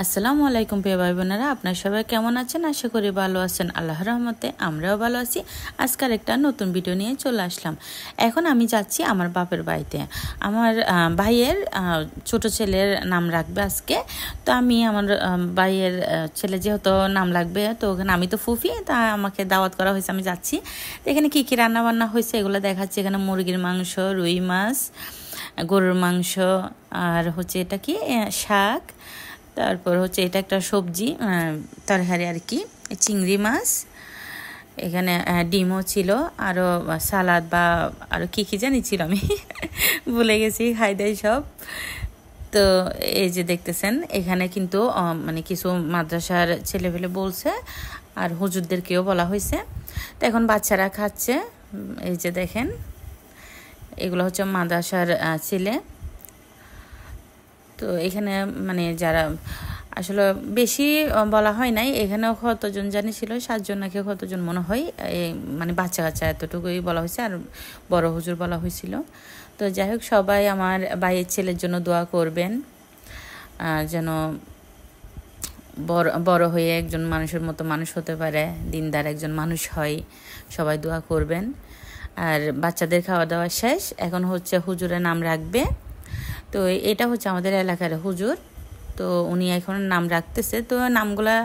আসসালামু আলাইকুম প্রিয় ভাই বোনেরা, আপনারা সবাই কেমন আছেন? আশা করি ভালো আছেন। আল্লাহর রহমতে আমরাও ভালো আছি। আজকের একটা নতুন ভিডিও নিয়ে চলে আসলাম। এখন আমি যাচ্ছি আমার বাপের বাড়িতে। আমার ভাইয়ের ছোট ছেলের নাম রাখবে আজকে। তো আমি আমার ভাইয়ের ছেলে যেহেতু নাম লাগবে, তো ওখানে আমি তো ফুফি, তা আমাকে দাওয়াত করা হয়েছে, আমি যাচ্ছি। তো এখানে কী কী রান্না বান্না হয়েছে এগুলো দেখাচ্ছি। এখানে মুরগির মাংস, রুই মাছ, গরুর মাংস, আর হচ্ছে এটা কি শাক, তারপর হচ্ছে এটা একটা সবজি তরকারি আর কি, চিংড়ি মাছ, এখানে ডিমও ছিল, আরও সালাদ বা আরও কী কী জানি ছিল, আমি ভুলে গেছি, খাই দেয় সব। তো এই যে দেখতেছেন এখানে কিন্তু মানে কিছু মাদ্রাসার ছেলেপেলে বলছে, আর হুজুরদেরকেও বলা হয়েছে। তো এখন বাচ্চারা খাচ্ছে। এই যে দেখেন, এগুলো হচ্ছে মাদ্রাসার ছেলে। তো এখানে মানে যারা আসলে বেশি বলা হয় নাই, এখানেও কতজন জানি ছিল, 7 জন নাকি কতজন মনে হয়, মানে বাচ্চা কাচ্চা এতটুকুই বলা হয়েছে, আর বড় হুজুর বলা হয়েছিল। তো যাই হোক, সবাই আমার ভাইয়ের ছেলের জন্য দোয়া করবেন, যেন বড় হয়ে একজন মানুষের মতো মানুষ হতে পারে, দিনদার একজন মানুষ হয়। সবাই দোয়া করবেন। আর বাচ্চাদের খাওয়া দাওয়া শেষ, এখন হচ্ছে হুজুরের নাম রাখবে। তো এটা হচ্ছে আমাদের এলাকার হুজুর। তো উনি এখন নাম রাখতেছে, তো নামগুলা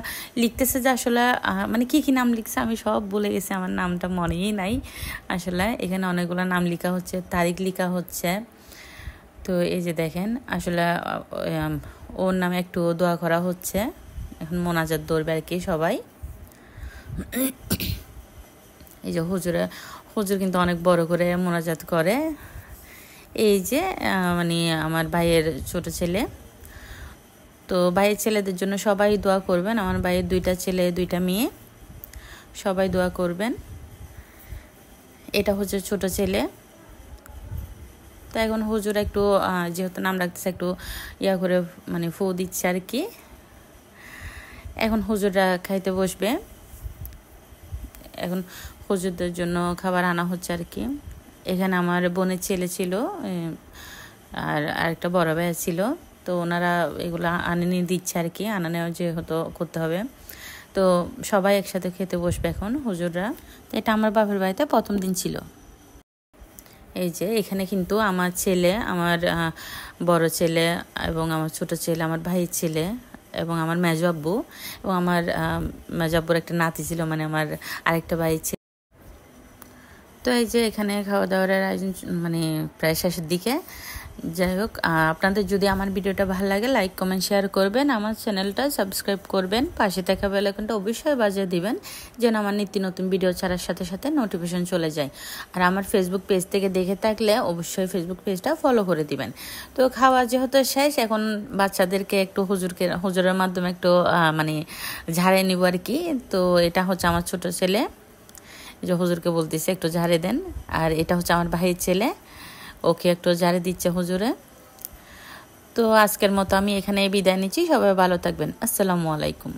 লিখতেছে, যে আসলে মানে কী কী নাম লিখছে আমি সব ভুলে গেছি, আমার নামটা মনেই নাই আসলে। এখানে অনেকগুলো নাম লেখা হচ্ছে, তারিখ লেখা হচ্ছে। তো এই যে দেখেন, আসলে ওর নামে একটু দোয়া করা হচ্ছে। এখন মোনাজাত ধরবে আর কি সবাই। এই যে হুজুর কিন্তু অনেক বড় করে মোনাজাত করে। এই যে মানে আমার ভাইয়ের ছোট ছেলে। তো ভাইয়ের ছেলেদের জন্য সবাই দোয়া করবেন। আমার ভাইয়ের 2টা ছেলে 2টা মেয়ে, সবাই দোয়া করবেন। এটা হচ্ছে ছোট ছেলে। তো এখন হুজুর একটু যেহেতু নাম রাখতেছে, একটু করে মানে ফু দিচ্ছে আর কি। এখন হুজুররা খাইতে বসবে। এখন হুজুরদের জন্য খাবার আনা হচ্ছে আর কি। এখানে আমার বোনের ছেলে ছিল, আর আরেকটা বড় ভাই ছিল। তো ওনারা এগুলো আনে দিচ্ছে আর কি, আনা নেওয়া যেহেতু করতে হবে। তো সবাই একসাথে খেতে বসবে এখন হুজুররা। তো এটা আমার বাপের বাড়িতে প্রথম দিন ছিল। এই যে এখানে কিন্তু আমার ছেলে, আমার বড় ছেলে, এবং আমার ছোট ছেলে, আমার ভাইয়ের ছেলে, এবং আমার মেজো আব্বু, এবং আমার মেজো আব্বুর একটা নাতি ছিল, মানে আমার আরেকটা ভাইয়ের ছেলে। তো এই যে এখানে খাওয়া দাওয়ার আয়োজন মানে প্রায় শেষের দিকে। যাই হোক, আপনাদের যদি আমার ভিডিওটা ভালো লাগে, লাইক কমেন্ট শেয়ার করবেন, আমার চ্যানেলটা সাবস্ক্রাইব করবেন, পাশে থাকা বেল আইকনটা অবশ্যই বাজিয়ে দিবেন, যেন আমার নিত্য নতুন ভিডিও ছাড়ার সাথে সাথে নোটিফিকেশন চলে যায়। আর আমার ফেসবুক পেজ থেকে দেখে থাকলে অবশ্যই ফেসবুক পেজটা ফলো করে দিবেন। তো খাওয়া যেহেতু শেষ, এখন বাচ্চাদেরকে একটু হুজুরের মাধ্যমে একটু মানে ঝাড়ে নিব আর কি। তো এটা হচ্ছে আমার ছোট ছেলে, যে হুজুরকে বলতেছে একটু ঝাড়ে দেন। আর এটা হচ্ছে আমার ভাইয়ের ছেলে, ওকে একটু ঝাড়ে দিচ্ছে হুজুরে। তো আজকের মতো আমি এখানে বিদায় নিচ্ছি। সবাই ভালো থাকবেন। আসসালামু আলাইকুম।